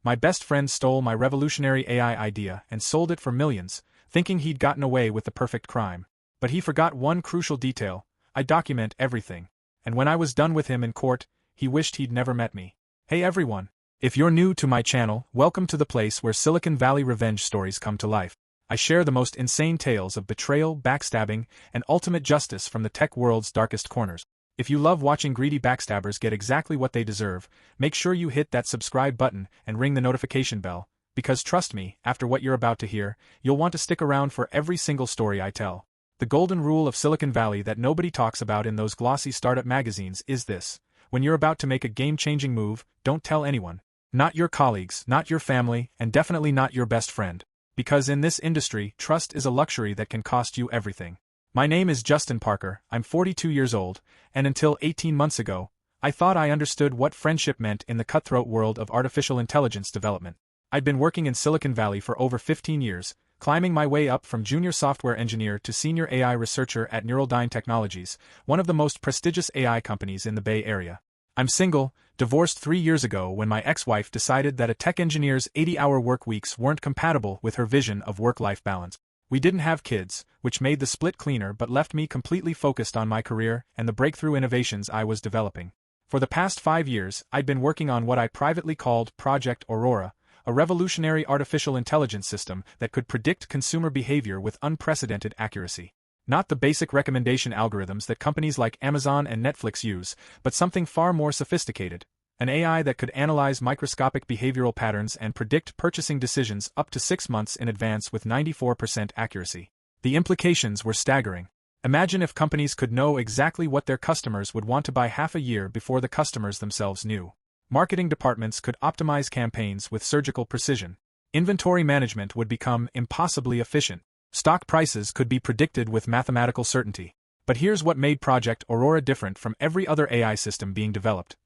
My best friend stole my revolutionary AI idea and sold it for millions, thinking he'd gotten away with the perfect crime. But he forgot one crucial detail: I document everything. And when I was done with him in court, he wished he'd never met me. Hey everyone! If you're new to my channel, welcome to the place where Silicon Valley revenge stories come to life. I share the most insane tales of betrayal, backstabbing, and ultimate justice from the tech world's darkest corners. If you love watching greedy backstabbers get exactly what they deserve, make sure you hit that subscribe button and ring the notification bell, because trust me, after what you're about to hear, you'll want to stick around for every single story I tell. The golden rule of Silicon Valley that nobody talks about in those glossy startup magazines is this: when you're about to make a game-changing move, don't tell anyone. Not your colleagues, not your family, and definitely not your best friend. Because in this industry, trust is a luxury that can cost you everything. My name is Justin Parker, I'm 42 years old, and until 18 months ago, I thought I understood what friendship meant in the cutthroat world of artificial intelligence development. I'd been working in Silicon Valley for over 15 years, climbing my way up from junior software engineer to senior AI researcher at Neurodyne Technologies, one of the most prestigious AI companies in the Bay Area. I'm single, divorced 3 years ago when my ex-wife decided that a tech engineer's 80-hour work weeks weren't compatible with her vision of work-life balance. We didn't have kids, which made the split cleaner but left me completely focused on my career and the breakthrough innovations I was developing. For the past 5 years, I'd been working on what I privately called Project Aurora, a revolutionary artificial intelligence system that could predict consumer behavior with unprecedented accuracy. Not the basic recommendation algorithms that companies like Amazon and Netflix use, but something far more sophisticated. An AI that could analyze microscopic behavioral patterns and predict purchasing decisions up to 6 months in advance with 94% accuracy. The implications were staggering. Imagine if companies could know exactly what their customers would want to buy half a year before the customers themselves knew. Marketing departments could optimize campaigns with surgical precision. Inventory management would become impossibly efficient. Stock prices could be predicted with mathematical certainty. But here's what made Project Aurora different from every other AI system being developed.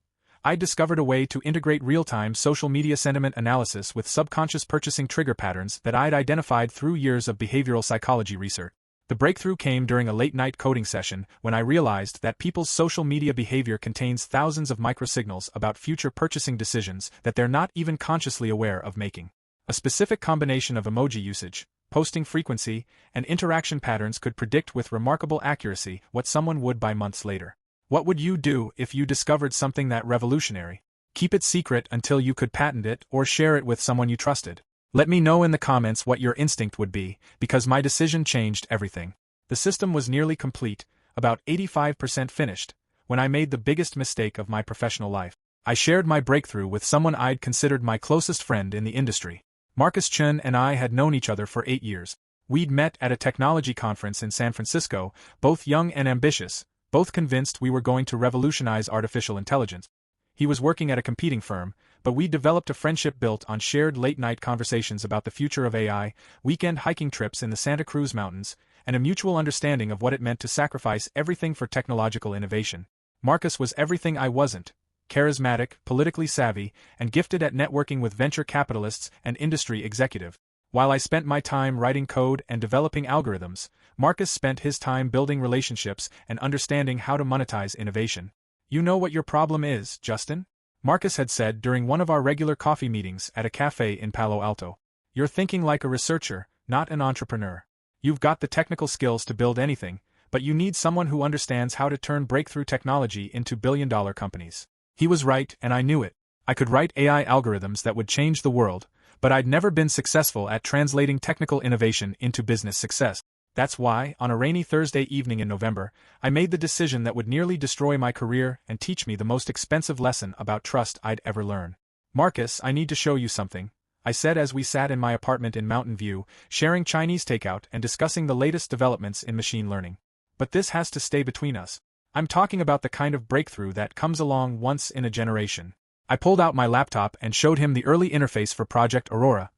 I discovered a way to integrate real-time social media sentiment analysis with subconscious purchasing trigger patterns that I'd identified through years of behavioral psychology research. The breakthrough came during a late-night coding session when I realized that people's social media behavior contains thousands of microsignals about future purchasing decisions that they're not even consciously aware of making. A specific combination of emoji usage, posting frequency, and interaction patterns could predict with remarkable accuracy what someone would buy months later. What would you do if you discovered something that revolutionary? Keep it secret until you could patent it or share it with someone you trusted. Let me know in the comments what your instinct would be, because my decision changed everything. The system was nearly complete, about 85% finished, when I made the biggest mistake of my professional life. I shared my breakthrough with someone I'd considered my closest friend in the industry. Marcus Chen and I had known each other for 8 years. We'd met at a technology conference in San Francisco, both young and ambitious, both convinced we were going to revolutionize artificial intelligence. He was working at a competing firm, but we developed a friendship built on shared late-night conversations about the future of AI, weekend hiking trips in the Santa Cruz Mountains, and a mutual understanding of what it meant to sacrifice everything for technological innovation. Marcus was everything I wasn't: charismatic, politically savvy, and gifted at networking with venture capitalists and industry executives. While I spent my time writing code and developing algorithms, Marcus spent his time building relationships and understanding how to monetize innovation. You know what your problem is, Justin? Marcus had said during one of our regular coffee meetings at a cafe in Palo Alto. You're thinking like a researcher, not an entrepreneur. You've got the technical skills to build anything, but you need someone who understands how to turn breakthrough technology into billion-dollar companies. He was right, and I knew it. I could write AI algorithms that would change the world, but I'd never been successful at translating technical innovation into business success. That's why, on a rainy Thursday evening in November, I made the decision that would nearly destroy my career and teach me the most expensive lesson about trust I'd ever learn. Marcus, I need to show you something, I said as we sat in my apartment in Mountain View, sharing Chinese takeout and discussing the latest developments in machine learning. But this has to stay between us. I'm talking about the kind of breakthrough that comes along once in a generation. I pulled out my laptop and showed him the early interface for Project Aurora,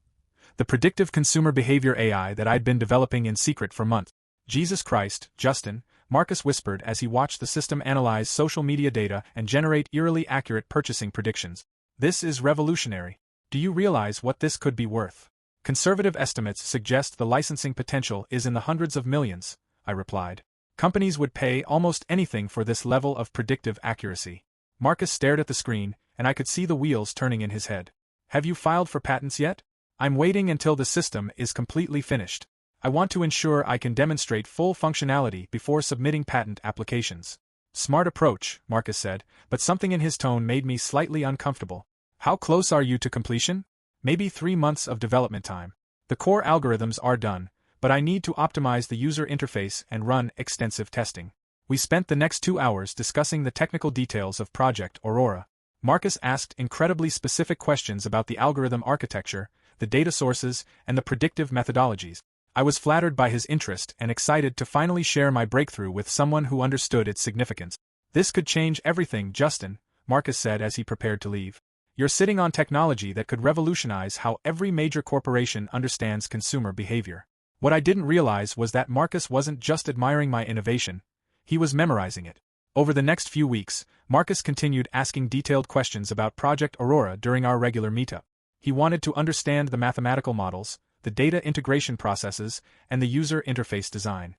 the predictive consumer behavior AI that I'd been developing in secret for months. Jesus Christ, Justin, Marcus whispered as he watched the system analyze social media data and generate eerily accurate purchasing predictions. This is revolutionary. Do you realize what this could be worth? Conservative estimates suggest the licensing potential is in the hundreds of millions, I replied. Companies would pay almost anything for this level of predictive accuracy. Marcus stared at the screen, and I could see the wheels turning in his head. Have you filed for patents yet? I'm waiting until the system is completely finished. I want to ensure I can demonstrate full functionality before submitting patent applications. Smart approach, Marcus said, but something in his tone made me slightly uncomfortable. How close are you to completion? Maybe 3 months of development time. The core algorithms are done, but I need to optimize the user interface and run extensive testing. We spent the next 2 hours discussing the technical details of Project Aurora. Marcus asked incredibly specific questions about the algorithm architecture, the data sources, and the predictive methodologies. I was flattered by his interest and excited to finally share my breakthrough with someone who understood its significance. This could change everything, Justin, Marcus said as he prepared to leave. You're sitting on technology that could revolutionize how every major corporation understands consumer behavior. What I didn't realize was that Marcus wasn't just admiring my innovation, he was memorizing it. Over the next few weeks, Marcus continued asking detailed questions about Project Aurora during our regular meetup. He wanted to understand the mathematical models, the data integration processes, and the user interface design.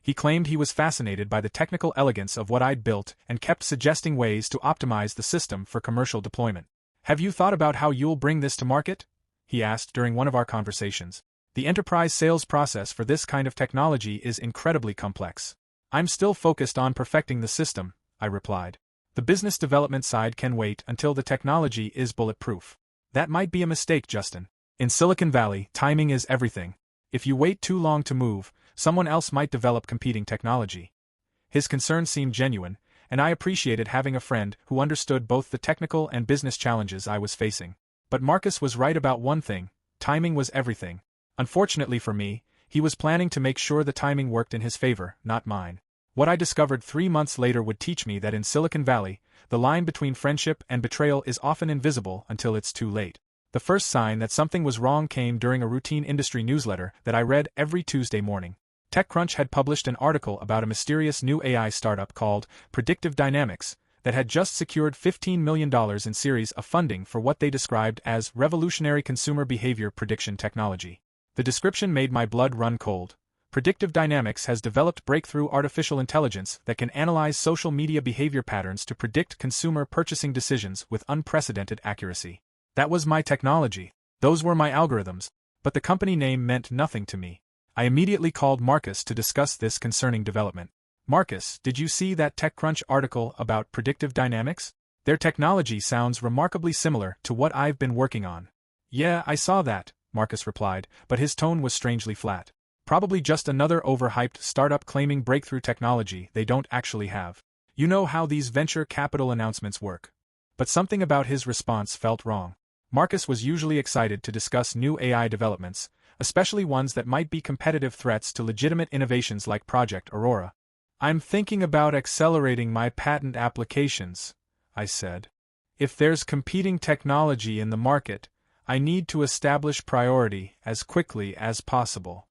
He claimed he was fascinated by the technical elegance of what I'd built and kept suggesting ways to optimize the system for commercial deployment. Have you thought about how you'll bring this to market? He asked during one of our conversations. The enterprise sales process for this kind of technology is incredibly complex. I'm still focused on perfecting the system, I replied. The business development side can wait until the technology is bulletproof. That might be a mistake, Justin. In Silicon Valley, timing is everything. If you wait too long to move, someone else might develop competing technology. His concern seemed genuine, and I appreciated having a friend who understood both the technical and business challenges I was facing. But Marcus was right about one thing: timing was everything. Unfortunately for me, he was planning to make sure the timing worked in his favor, not mine. What I discovered 3 months later would teach me that in Silicon Valley, the line between friendship and betrayal is often invisible until it's too late. The first sign that something was wrong came during a routine industry newsletter that I read every Tuesday morning. TechCrunch had published an article about a mysterious new AI startup called Predictive Dynamics that had just secured $15 million in series of funding for what they described as revolutionary consumer behavior prediction technology. The description made my blood run cold. Predictive Dynamics has developed breakthrough artificial intelligence that can analyze social media behavior patterns to predict consumer purchasing decisions with unprecedented accuracy. That was my technology. Those were my algorithms. But the company name meant nothing to me. I immediately called Marcus to discuss this concerning development. Marcus, did you see that TechCrunch article about Predictive Dynamics? Their technology sounds remarkably similar to what I've been working on. Yeah, I saw that, Marcus replied, but his tone was strangely flat. Probably just another overhyped startup claiming breakthrough technology they don't actually have. You know how these venture capital announcements work. But something about his response felt wrong. Marcus was usually excited to discuss new AI developments, especially ones that might be competitive threats to legitimate innovations like Project Aurora. I'm thinking about accelerating my patent applications, I said. If there's competing technology in the market, I need to establish priority as quickly as possible.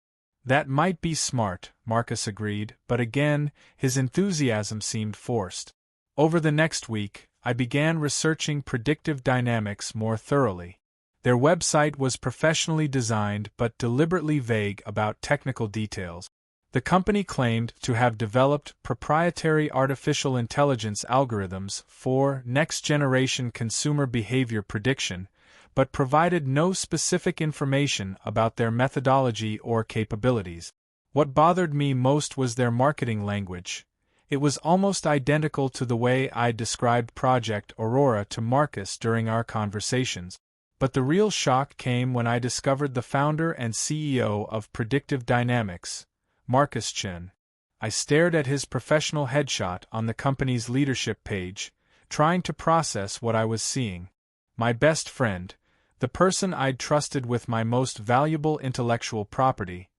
That might be smart, Marcus agreed, but again, his enthusiasm seemed forced. Over the next week, I began researching Predictive Dynamics more thoroughly. Their website was professionally designed but deliberately vague about technical details. The company claimed to have developed proprietary artificial intelligence algorithms for next-generation consumer behavior prediction, but provided no specific information about their methodology or capabilities. What bothered me most was their marketing language. It was almost identical to the way I described Project Aurora to Marcus during our conversations. But the real shock came when I discovered the founder and CEO of Predictive Dynamics, Marcus Chen. I stared at his professional headshot on the company's leadership page, trying to process what I was seeing. My best friend, the person I'd trusted with my most valuable intellectual property,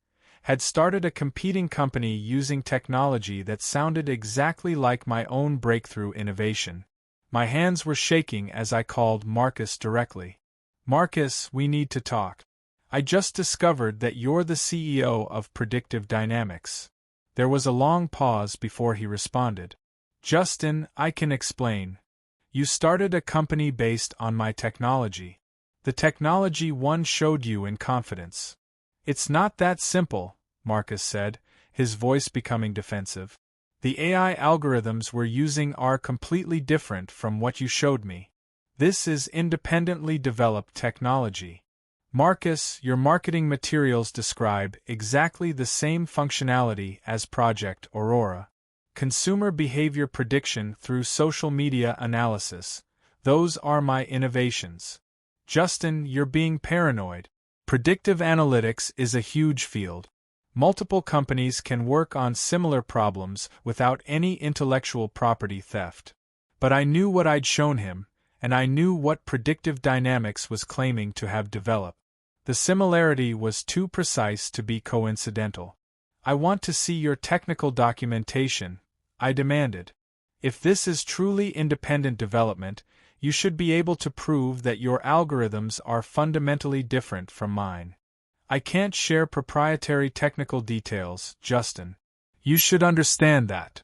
had started a competing company using technology that sounded exactly like my own breakthrough innovation. My hands were shaking as I called Marcus directly. Marcus, we need to talk. I just discovered that you're the CEO of Predictive Dynamics. There was a long pause before he responded. Justin, I can explain. You started a company based on my technology. The technology one showed you in confidence. It's not that simple, Marcus said, his voice becoming defensive. The AI algorithms we're using are completely different from what you showed me. This is independently developed technology. Marcus, your marketing materials describe exactly the same functionality as Project Aurora. Consumer behavior prediction through social media analysis. Those are my innovations. Justin, you're being paranoid. Predictive analytics is a huge field. Multiple companies can work on similar problems without any intellectual property theft. But I knew what I'd shown him, and I knew what Predictive Dynamics was claiming to have developed. The similarity was too precise to be coincidental. I want to see your technical documentation, I demanded. If this is truly independent development, you should be able to prove that your algorithms are fundamentally different from mine. I can't share proprietary technical details, Justin. You should understand that.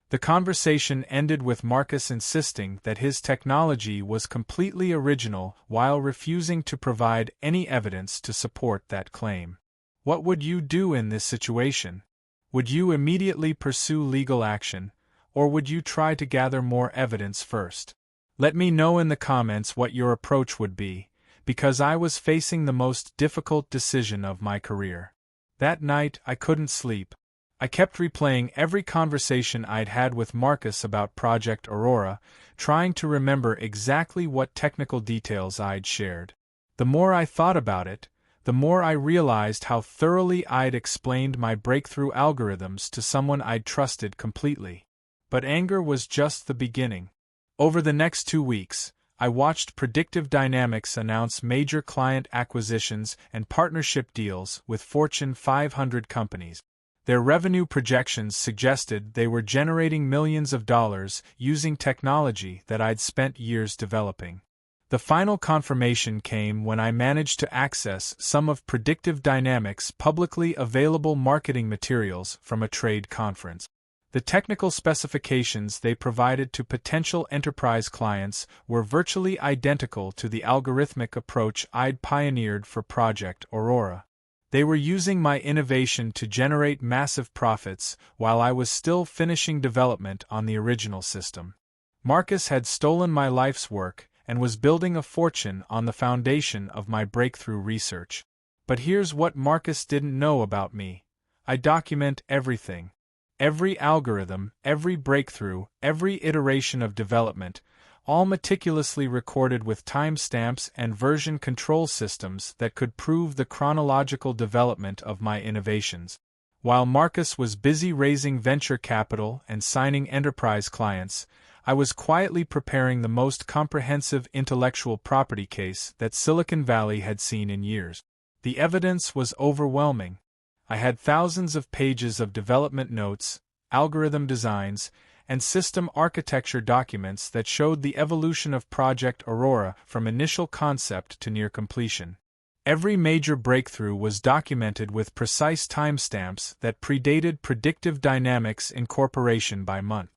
The conversation ended with Marcus insisting that his technology was completely original while refusing to provide any evidence to support that claim. What would you do in this situation? Would you immediately pursue legal action, or would you try to gather more evidence first? Let me know in the comments what your approach would be, because I was facing the most difficult decision of my career. That night I couldn't sleep. I kept replaying every conversation I'd had with Marcus about Project Aurora, trying to remember exactly what technical details I'd shared. The more I thought about it, the more I realized how thoroughly I'd explained my breakthrough algorithms to someone I'd trusted completely. But anger was just the beginning. Over the next 2 weeks, I watched Predictive Dynamics announce major client acquisitions and partnership deals with Fortune 500 companies. Their revenue projections suggested they were generating millions of dollars using technology that I'd spent years developing. The final confirmation came when I managed to access some of Predictive Dynamics' publicly available marketing materials from a trade conference. The technical specifications they provided to potential enterprise clients were virtually identical to the algorithmic approach I'd pioneered for Project Aurora. They were using my innovation to generate massive profits while I was still finishing development on the original system. Marcus had stolen my life's work and was building a fortune on the foundation of my breakthrough research. But here's what Marcus didn't know about me. I document everything. Every algorithm, every breakthrough, every iteration of development, all meticulously recorded with timestamps and version control systems that could prove the chronological development of my innovations. While Marcus was busy raising venture capital and signing enterprise clients, I was quietly preparing the most comprehensive intellectual property case that Silicon Valley had seen in years. The evidence was overwhelming. I had thousands of pages of development notes, algorithm designs, and system architecture documents that showed the evolution of Project Aurora from initial concept to near completion. Every major breakthrough was documented with precise timestamps that predated Predictive Dynamics incorporation by month.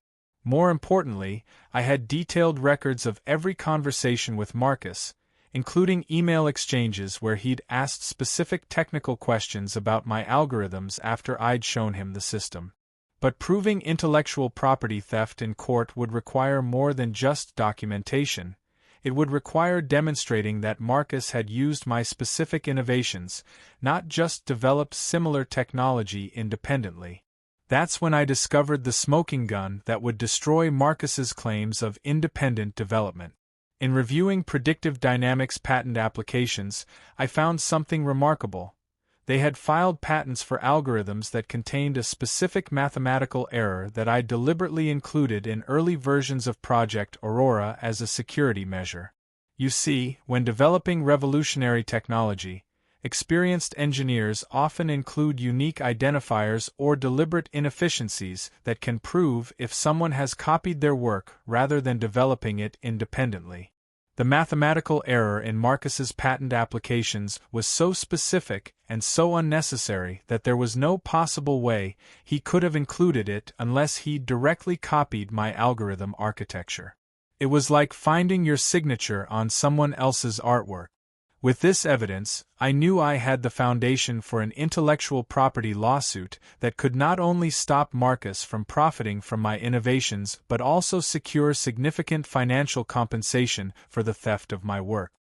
More importantly, I had detailed records of every conversation with Marcus, including email exchanges where he'd asked specific technical questions about my algorithms after I'd shown him the system. But proving intellectual property theft in court would require more than just documentation. It would require demonstrating that Marcus had used my specific innovations, not just developed similar technology independently. That's when I discovered the smoking gun that would destroy Marcus's claims of independent development. In reviewing Predictive Dynamics patent applications, I found something remarkable. They had filed patents for algorithms that contained a specific mathematical error that I deliberately included in early versions of Project Aurora as a security measure. You see, when developing revolutionary technology, experienced engineers often include unique identifiers or deliberate inefficiencies that can prove if someone has copied their work rather than developing it independently. The mathematical error in Marcus's patent applications was so specific and so unnecessary that there was no possible way he could have included it unless he'd directly copied my algorithm architecture. It was like finding your signature on someone else's artwork. With this evidence, I knew I had the foundation for an intellectual property lawsuit that could not only stop Marcus from profiting from my innovations but also secure significant financial compensation for the theft of my work.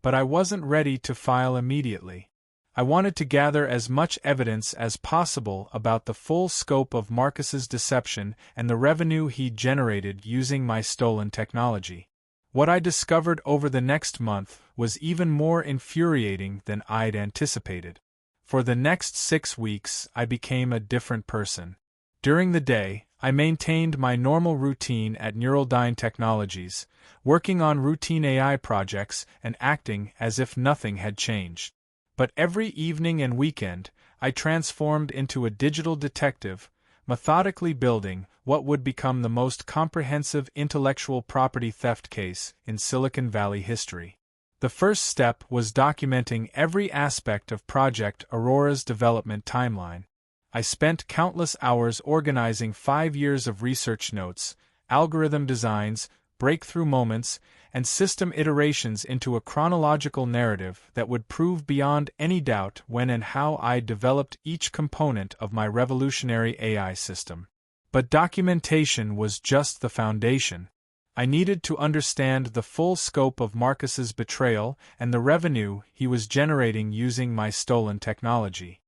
But I wasn't ready to file immediately. I wanted to gather as much evidence as possible about the full scope of Marcus's deception and the revenue he generated using my stolen technology. What I discovered over the next month was even more infuriating than I'd anticipated. For the next 6 weeks, I became a different person. During the day, I maintained my normal routine at Neurodyne Technologies, working on routine AI projects and acting as if nothing had changed. But every evening and weekend, I transformed into a digital detective, methodically building what would become the most comprehensive intellectual property theft case in Silicon Valley history. The first step was documenting every aspect of Project Aurora's development timeline. I spent countless hours organizing 5 years of research notes, algorithm designs, breakthrough moments, and system iterations into a chronological narrative that would prove beyond any doubt when and how I developed each component of my revolutionary AI system. But documentation was just the foundation. I needed to understand the full scope of Marcus's betrayal and the revenue he was generating using my stolen technology.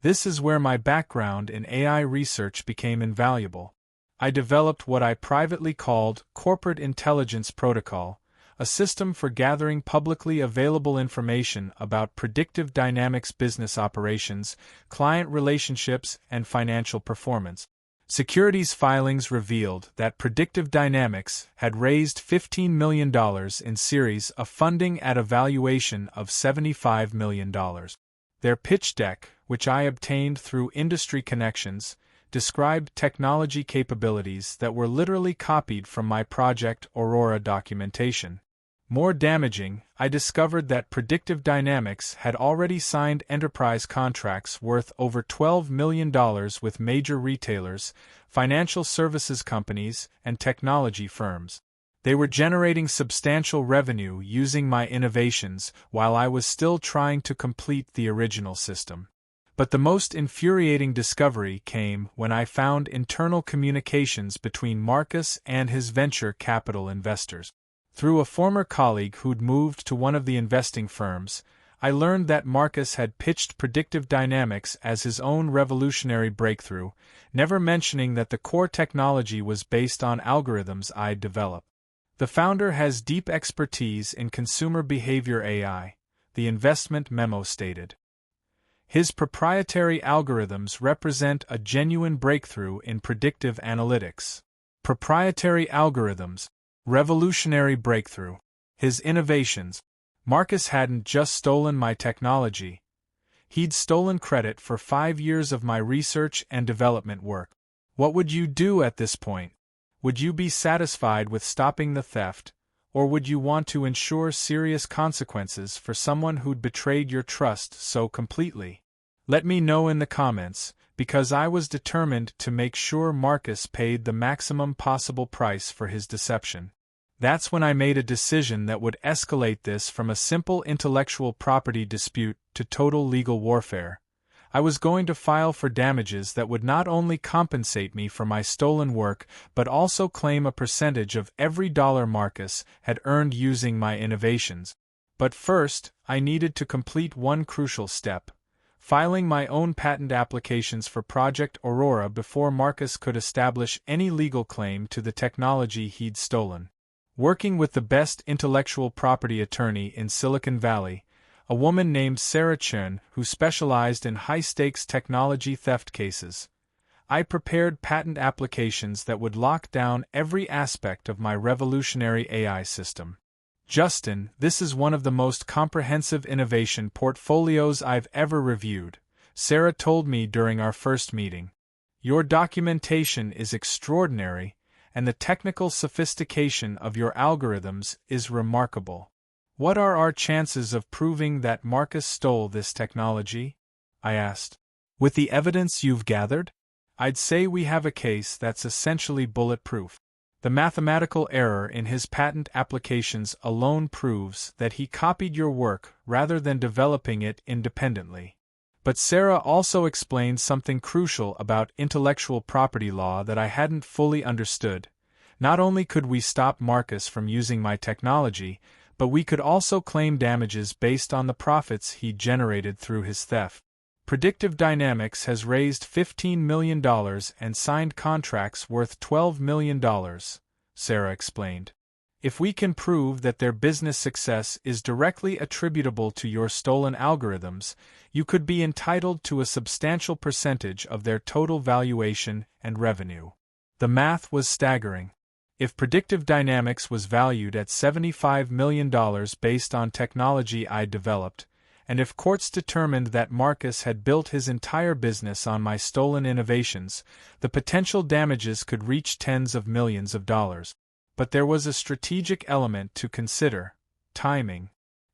This is where my background in AI research became invaluable. I developed what I privately called Corporate Intelligence Protocol, a system for gathering publicly available information about predictive dynamics business operations, client relationships, and financial performance. Securities filings revealed that Predictive Dynamics had raised $15 million in series of funding at a valuation of $75 million. Their pitch deck, which I obtained through industry connections, described technology capabilities that were literally copied from my Project Aurora documentation. More damaging, I discovered that Predictive Dynamics had already signed enterprise contracts worth over $12 million with major retailers, financial services companies, and technology firms. They were generating substantial revenue using my innovations while I was still trying to complete the original system. But the most infuriating discovery came when I found internal communications between Marcus and his venture capital investors. Through a former colleague who'd moved to one of the investing firms, I learned that Marcus had pitched Predictive Dynamics as his own revolutionary breakthrough, never mentioning that the core technology was based on algorithms I'd developed. The founder has deep expertise in consumer behavior AI, the investment memo stated. His proprietary algorithms represent a genuine breakthrough in predictive analytics. Proprietary algorithms. Revolutionary breakthrough. His innovations. Marcus hadn't just stolen my technology. He'd stolen credit for 5 years of my research and development work. What would you do at this point? Would you be satisfied with stopping the theft, or would you want to ensure serious consequences for someone who'd betrayed your trust so completely? Let me know in the comments, because I was determined to make sure Marcus paid the maximum possible price for his deception. That's when I made a decision that would escalate this from a simple intellectual property dispute to total legal warfare. I was going to file for damages that would not only compensate me for my stolen work but also claim a percentage of every dollar Marcus had earned using my innovations. But first, I needed to complete one crucial step: filing my own patent applications for Project Aurora before Marcus could establish any legal claim to the technology he'd stolen. Working with the best intellectual property attorney in Silicon Valley, a woman named Sarah Chen who specialized in high-stakes technology theft cases, I prepared patent applications that would lock down every aspect of my revolutionary AI system. Justin, this is one of the most comprehensive innovation portfolios I've ever reviewed, Sarah told me during our first meeting. Your documentation is extraordinary, and the technical sophistication of your algorithms is remarkable. What are our chances of proving that Marcus stole this technology? I asked. With the evidence you've gathered? I'd say we have a case that's essentially bulletproof. The mathematical error in his patent applications alone proves that he copied your work rather than developing it independently. But Sarah also explained something crucial about intellectual property law that I hadn't fully understood. Not only could we stop Marcus from using my technology, but we could also claim damages based on the profits he generated through his theft. Predictive Dynamics has raised $15 million and signed contracts worth $12 million, Sarah explained. If we can prove that their business success is directly attributable to your stolen algorithms, you could be entitled to a substantial percentage of their total valuation and revenue. The math was staggering. If Predictive Dynamics was valued at $75 million based on technology I developed, and if courts determined that Marcus had built his entire business on my stolen innovations, the potential damages could reach tens of millions of dollars. But there was a strategic element to consider: timing.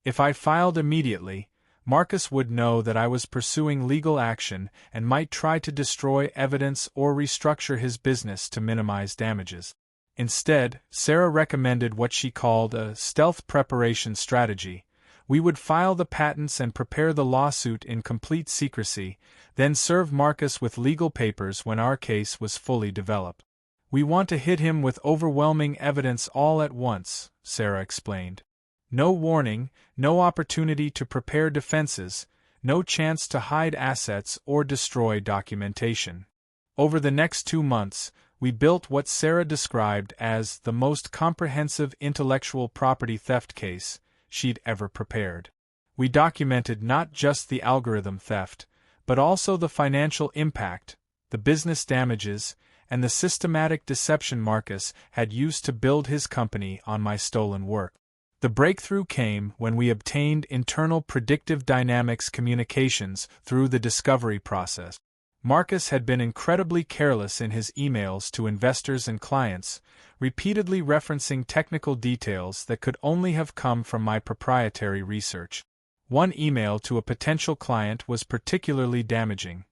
If I filed immediately, Marcus would know that I was pursuing legal action and might try to destroy evidence or restructure his business to minimize damages. Instead, Sarah recommended what she called a stealth preparation strategy. We would file the patents and prepare the lawsuit in complete secrecy, then serve Marcus with legal papers when our case was fully developed. We want to hit him with overwhelming evidence all at once, Sarah explained. No warning, no opportunity to prepare defenses, no chance to hide assets or destroy documentation. Over the next 2 months, we built what Sarah described as the most comprehensive intellectual property theft case she'd ever prepared. We documented not just the algorithm theft, but also the financial impact, the business damages, and the systematic deception Marcus had used to build his company on my stolen work. The breakthrough came when we obtained internal Predictive Dynamics communications through the discovery process. Marcus had been incredibly careless in his emails to investors and clients, repeatedly referencing technical details that could only have come from my proprietary research. One email to a potential client was particularly damaging.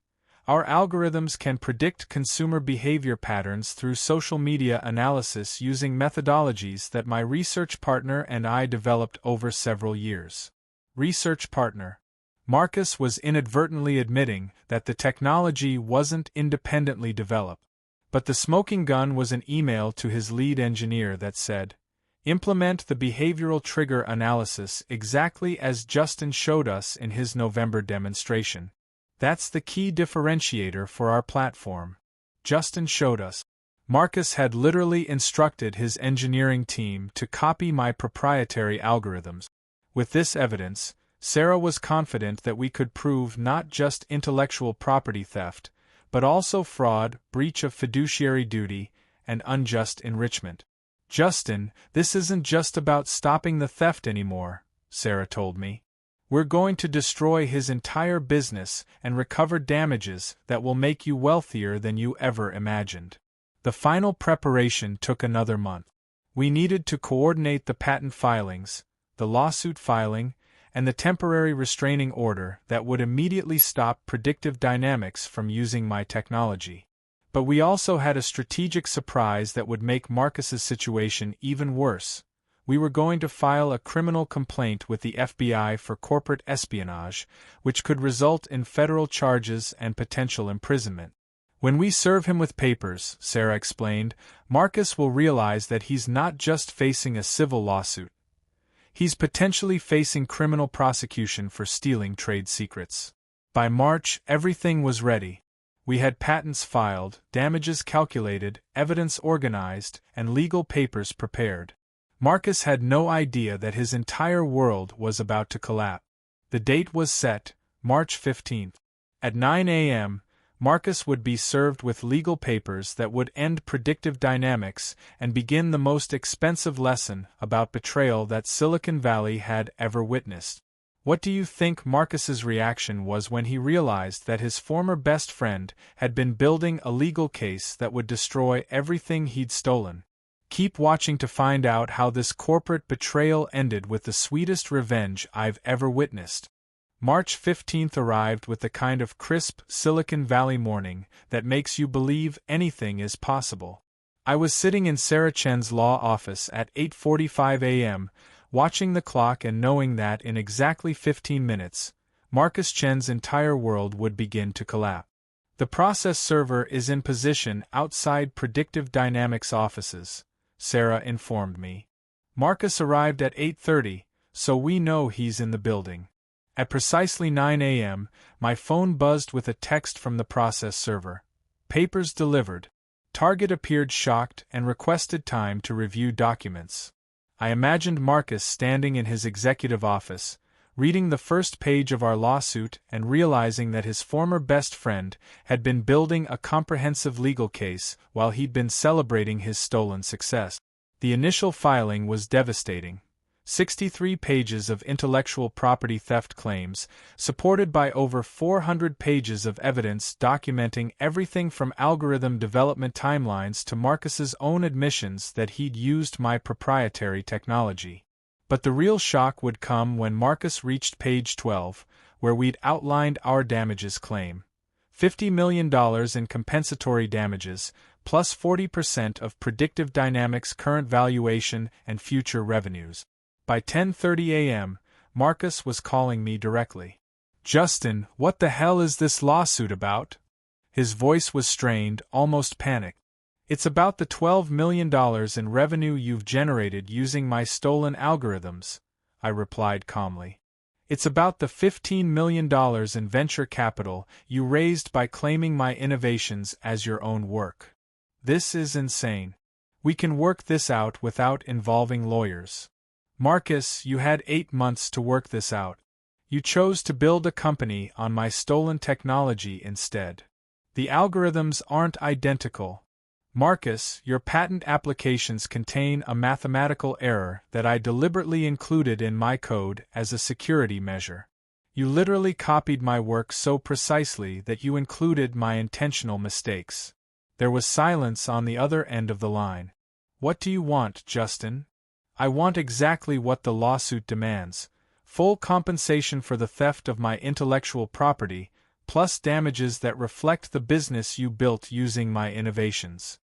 Our algorithms can predict consumer behavior patterns through social media analysis using methodologies that my research partner and I developed over several years. Research partner. Marcus was inadvertently admitting that the technology wasn't independently developed. But the smoking gun was an email to his lead engineer that said, "Implement the behavioral trigger analysis exactly as Justin showed us in his November demonstration. That's the key differentiator for our platform. Justin showed us." Marcus had literally instructed his engineering team to copy my proprietary algorithms. With this evidence, Sarah was confident that we could prove not just intellectual property theft, but also fraud, breach of fiduciary duty, and unjust enrichment. "Justin, this isn't just about stopping the theft anymore," Sarah told me. "We're going to destroy his entire business and recover damages that will make you wealthier than you ever imagined." The final preparation took another month. We needed to coordinate the patent filings, the lawsuit filing, and the temporary restraining order that would immediately stop Predictive Dynamics from using my technology. But we also had a strategic surprise that would make Marcus's situation even worse. We were going to file a criminal complaint with the FBI for corporate espionage, which could result in federal charges and potential imprisonment. "When we serve him with papers," Sarah explained, "Marcus will realize that he's not just facing a civil lawsuit. He's potentially facing criminal prosecution for stealing trade secrets." By March, everything was ready. We had patents filed, damages calculated, evidence organized, and legal papers prepared. Marcus had no idea that his entire world was about to collapse. The date was set, March 15th. At 9 a.m., Marcus would be served with legal papers that would end Predictive Dynamics and begin the most expensive lesson about betrayal that Silicon Valley had ever witnessed. What do you think Marcus's reaction was when he realized that his former best friend had been building a legal case that would destroy everything he'd stolen? Keep watching to find out how this corporate betrayal ended with the sweetest revenge I've ever witnessed. March 15th arrived with the kind of crisp Silicon Valley morning that makes you believe anything is possible. I was sitting in Sarah Chen's law office at 8:45 a.m., watching the clock and knowing that in exactly 15 minutes, Marcus Chen's entire world would begin to collapse. The process server is in position outside Predictive Dynamics offices, Sarah informed me. Marcus arrived at 8:30, so we know he's in the building. At precisely 9 a.m., my phone buzzed with a text from the process server. Papers delivered. Target appeared shocked and requested time to review documents. I imagined Marcus standing in his executive office, reading the first page of our lawsuit and realizing that his former best friend had been building a comprehensive legal case while he'd been celebrating his stolen success. The initial filing was devastating. 63 pages of intellectual property theft claims, supported by over 400 pages of evidence documenting everything from algorithm development timelines to Marcus's own admissions that he'd used my proprietary technology. But the real shock would come when Marcus reached page 12, where we'd outlined our damages claim. $50 million in compensatory damages, plus 40% of Predictive Dynamics' current valuation and future revenues. By 10:30 a.m., Marcus was calling me directly. "Justin, what the hell is this lawsuit about?" His voice was strained, almost panicked. "It's about the $12 million in revenue you've generated using my stolen algorithms," I replied calmly. "It's about the $15 million in venture capital you raised by claiming my innovations as your own work. This is insane. We can work this out without involving lawyers." "Marcus, you had 8 months to work this out. You chose to build a company on my stolen technology instead. The algorithms aren't identical. Marcus, your patent applications contain a mathematical error that I deliberately included in my code as a security measure. You literally copied my work so precisely that you included my intentional mistakes." There was silence on the other end of the line. "What do you want, Justin?" "I want exactly what the lawsuit demands: full compensation for the theft of my intellectual property, plus damages that reflect the business you built using my innovations.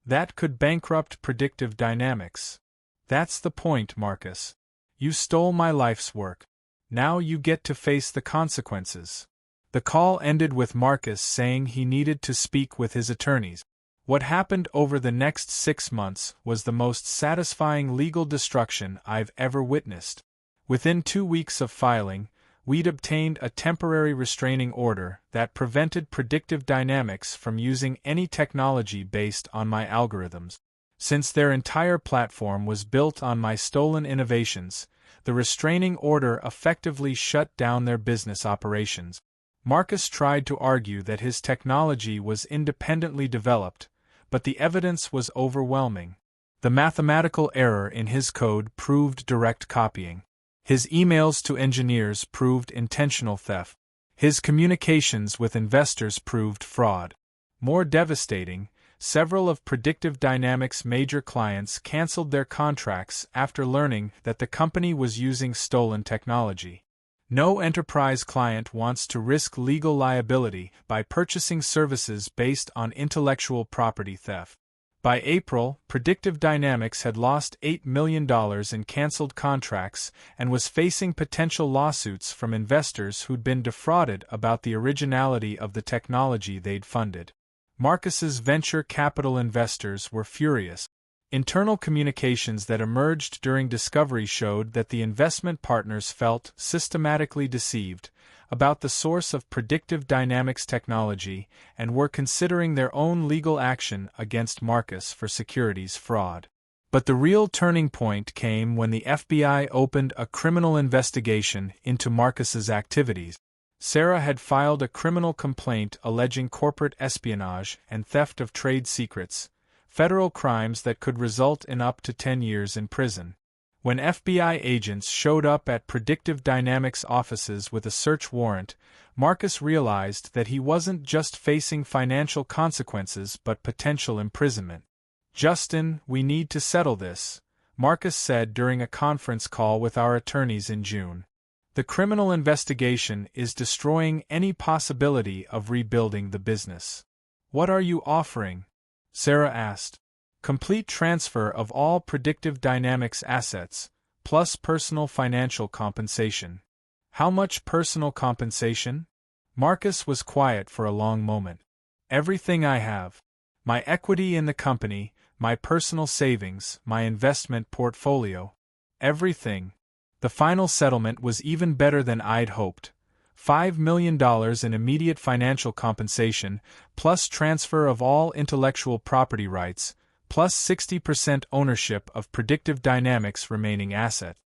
That could bankrupt Predictive Dynamics. That's the point, Marcus. You stole my life's work. Now you get to face the consequences." The call ended with Marcus saying he needed to speak with his attorneys. What happened over the next 6 months was the most satisfying legal destruction I've ever witnessed. Within 2 weeks of filing, we'd obtained a temporary restraining order that prevented Predictive Dynamics from using any technology based on my algorithms. Since their entire platform was built on my stolen innovations, the restraining order effectively shut down their business operations. Marcus tried to argue that his technology was independently developed, but the evidence was overwhelming. The mathematical error in his code proved direct copying. His emails to engineers proved intentional theft. His communications with investors proved fraud. More devastating, several of Predictive Dynamics' major clients canceled their contracts after learning that the company was using stolen technology. No enterprise client wants to risk legal liability by purchasing services based on intellectual property theft. By April, Predictive Dynamics had lost $8 million in canceled contracts and was facing potential lawsuits from investors who'd been defrauded about the originality of the technology they'd funded. Marcus's venture capital investors were furious. Internal communications that emerged during discovery showed that the investment partners felt systematically deceived about the source of Predictive Dynamics technology and were considering their own legal action against Marcus for securities fraud. But the real turning point came when the FBI opened a criminal investigation into Marcus's activities. Sarah had filed a criminal complaint alleging corporate espionage and theft of trade secrets, federal crimes that could result in up to 10 years in prison. When FBI agents showed up at Predictive Dynamics offices with a search warrant, Marcus realized that he wasn't just facing financial consequences but potential imprisonment. "Justin, we need to settle this," Marcus said during a conference call with our attorneys in June. "The criminal investigation is destroying any possibility of rebuilding the business." "What are you offering?" Sarah asked. Complete transfer of all Predictive Dynamics assets, plus personal financial compensation. How much personal compensation? Marcus was quiet for a long moment. Everything I have. My equity in the company, my personal savings, my investment portfolio. Everything. The final settlement was even better than I'd hoped. $5 million in immediate financial compensation, plus transfer of all intellectual property rights, plus 60% ownership of Predictive Dynamics' remaining asset.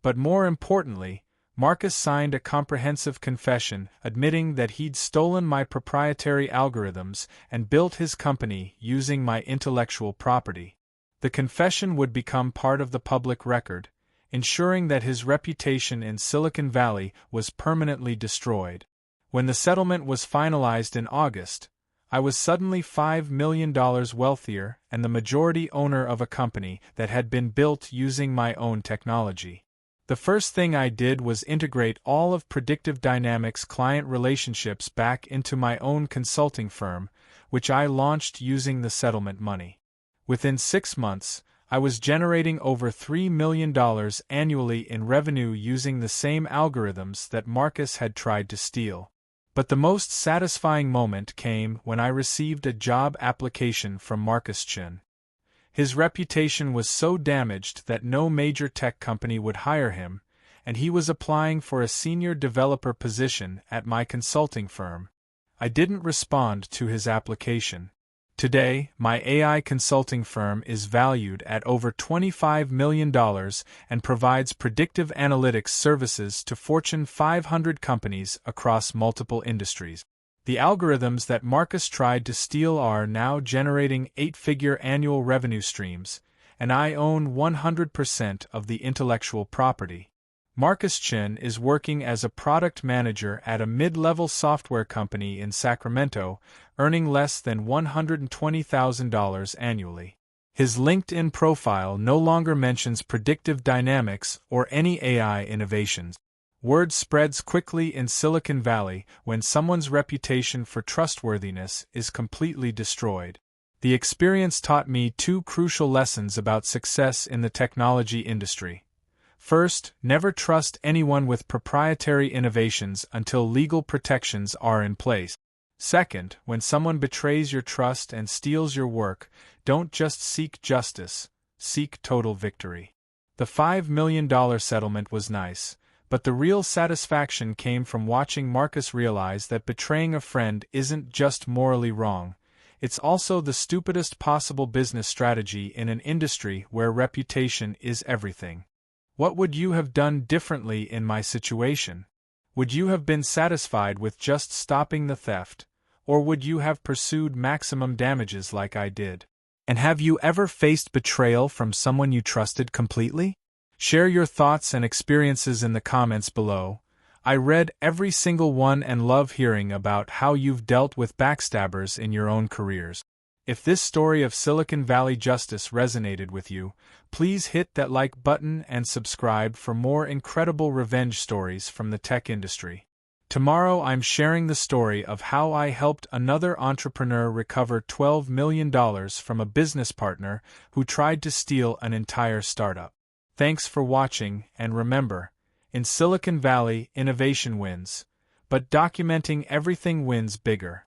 But more importantly, Marcus signed a comprehensive confession admitting that he'd stolen my proprietary algorithms and built his company using my intellectual property. The confession would become part of the public record, ensuring that his reputation in Silicon Valley was permanently destroyed. When the settlement was finalized in August, I was suddenly $5 million wealthier and the majority owner of a company that had been built using my own technology. The first thing I did was integrate all of Predictive Dynamics' client relationships back into my own consulting firm, which I launched using the settlement money. Within 6 months, I was generating over $3 million annually in revenue using the same algorithms that Marcus had tried to steal. But the most satisfying moment came when I received a job application from Marcus Chen. His reputation was so damaged that no major tech company would hire him, and he was applying for a senior developer position at my consulting firm. I didn't respond to his application. Today, my AI consulting firm is valued at over $25 million and provides predictive analytics services to Fortune 500 companies across multiple industries. The algorithms that Marcus tried to steal are now generating 8-figure annual revenue streams, and I own 100% of the intellectual property. Marcus Chen is working as a product manager at a mid-level software company in Sacramento, earning less than $120,000 annually. His LinkedIn profile no longer mentions Predictive Dynamics or any AI innovations. Word spreads quickly in Silicon Valley when someone's reputation for trustworthiness is completely destroyed. The experience taught me 2 crucial lessons about success in the technology industry. First, never trust anyone with proprietary innovations until legal protections are in place. Second, when someone betrays your trust and steals your work, don't just seek justice, seek total victory. The $5 million settlement was nice, but the real satisfaction came from watching Marcus realize that betraying a friend isn't just morally wrong, it's also the stupidest possible business strategy in an industry where reputation is everything. What would you have done differently in my situation? Would you have been satisfied with just stopping the theft, or would you have pursued maximum damages like I did? And have you ever faced betrayal from someone you trusted completely? Share your thoughts and experiences in the comments below. I read every single one and love hearing about how you've dealt with backstabbers in your own careers. If this story of Silicon Valley justice resonated with you, please hit that like button and subscribe for more incredible revenge stories from the tech industry. Tomorrow I'm sharing the story of how I helped another entrepreneur recover $12 million from a business partner who tried to steal an entire startup. Thanks for watching, and remember, in Silicon Valley, innovation wins, but documenting everything wins bigger.